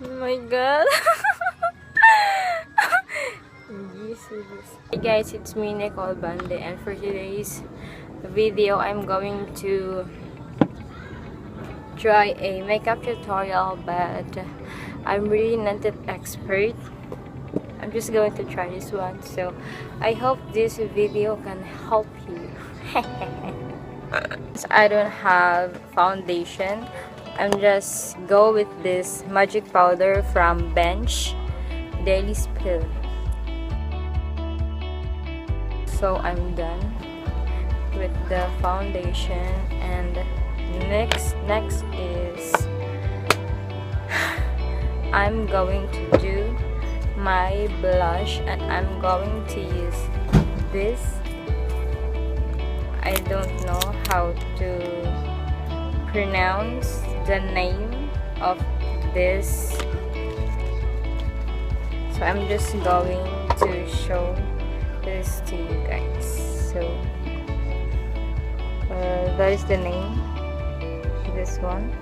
Oh my god. Hey guys, it's me Nicole Bande, and for today's video I'm going to try a makeup tutorial, but I'm really not an expert. I'm just going to try this one, so I hope this video can help you. I don't have foundation. I'm just go with this magic powder from Bench Daily Spill. So I'm done with the foundation, and next is I'm going to do my blush, and I'm going to use this. I don't know how to pronounce the name of this, so I'm just going to show this to you guys. So that is the name, this one.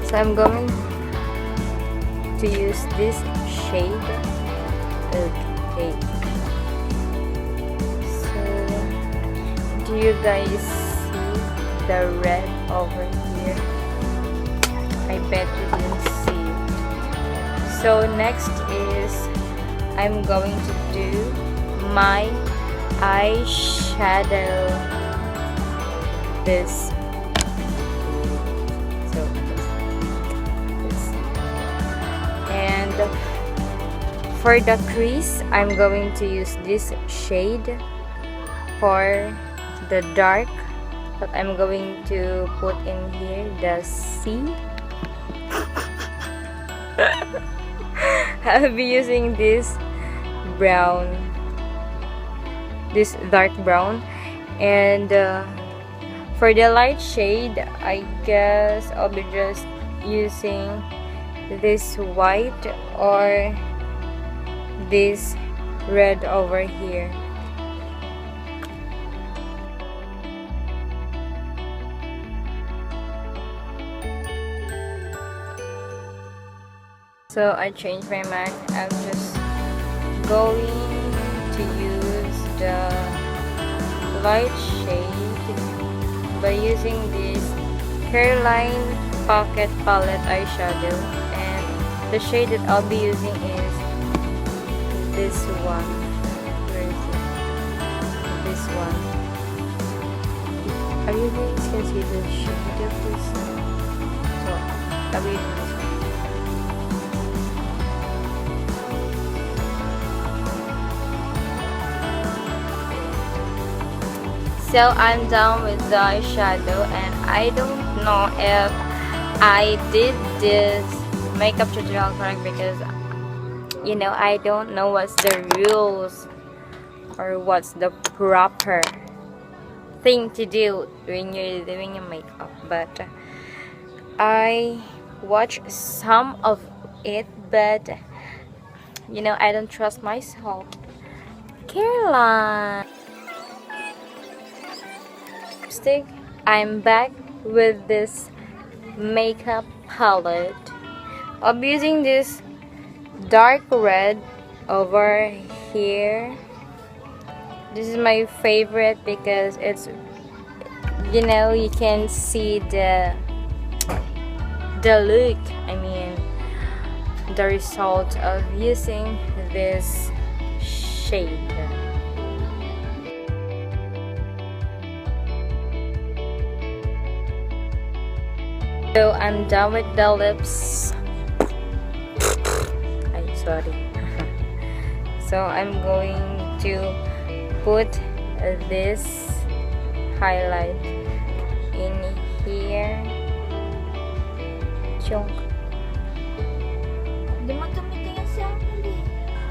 So I'm going to use this shade. Okay, so do you guys see the red over here? I bet you didn't see it. So next is I'm going to do my eyeshadow. This. So this. And for the crease, I'm going to use this shade for the dark, but I'm going to put in here the C. I'll be using this brown, this dark brown, and for the light shade, I guess I'll be just using this white or this red over here. So I changed my mind. I'm just going to use the light shade by using this Carline Pocket Palette eyeshadow, and the shade that I'll be using is this one. Where is it? This one. Are you guys can see the shade of this? So I'll be using this one. So I'm done with the eyeshadow, and I don't know if I did this makeup tutorial correct, because you know, I don't know what's the rules or what's the proper thing to do when you're doing your makeup, but I watched some of it, but you know, I don't trust myself. Carline, I'm back with this makeup palette. I'll be using this dark red over here. This is my favorite because it's, you know, you can see the look, I mean the result of using this shade. So I'm done with the lips. Sorry. So I'm going to put this highlight in here.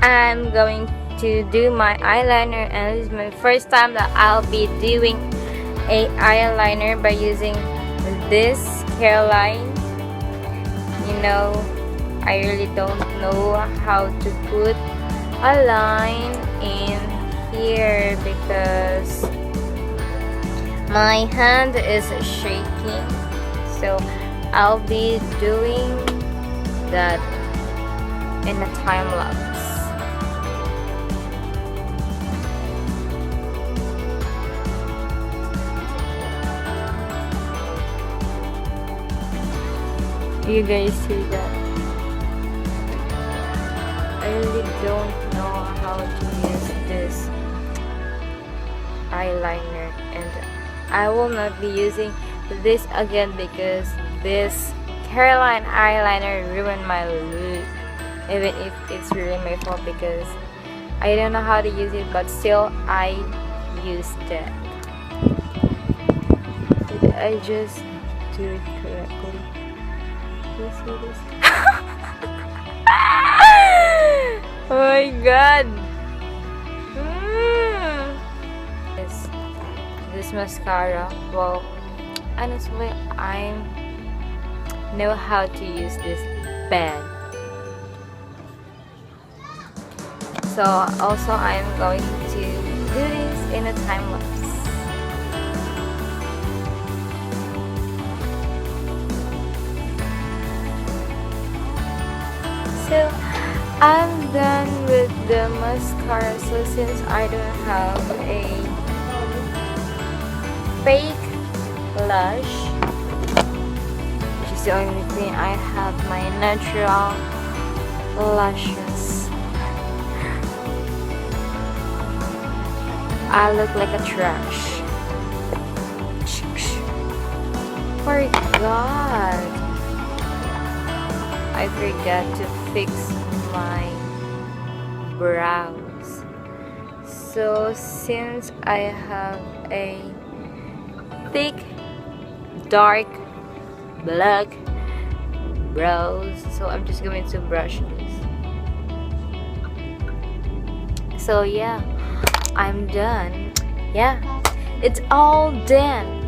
I'm going to do my eyeliner, and this is my first time that I'll be doing a eyeliner by using this Carline. You know, I really don't know how to put a line in here because My hand is shaking, so I'll be doing that in a time lapse. You guys see that? I really don't know how to use this eyeliner, and I will not be using this again because this Carline eyeliner ruined my look, even if it's really my fault because I don't know how to use it, but still I used it. Did I just do it correctly? You see this? Oh my god! This mascara, well, honestly, I know how to use this pen. So also I'm going to do this in a time lapse. So I'm done with the mascara, so since I don't have a fake blush, which is the only thing, I have my natural lashes. I look like a trash. Forgot. I forgot to fix my brows. So since I have a thick, dark, black brows, so I'm just going to brush this. So yeah, I'm done. Yeah, it's all done.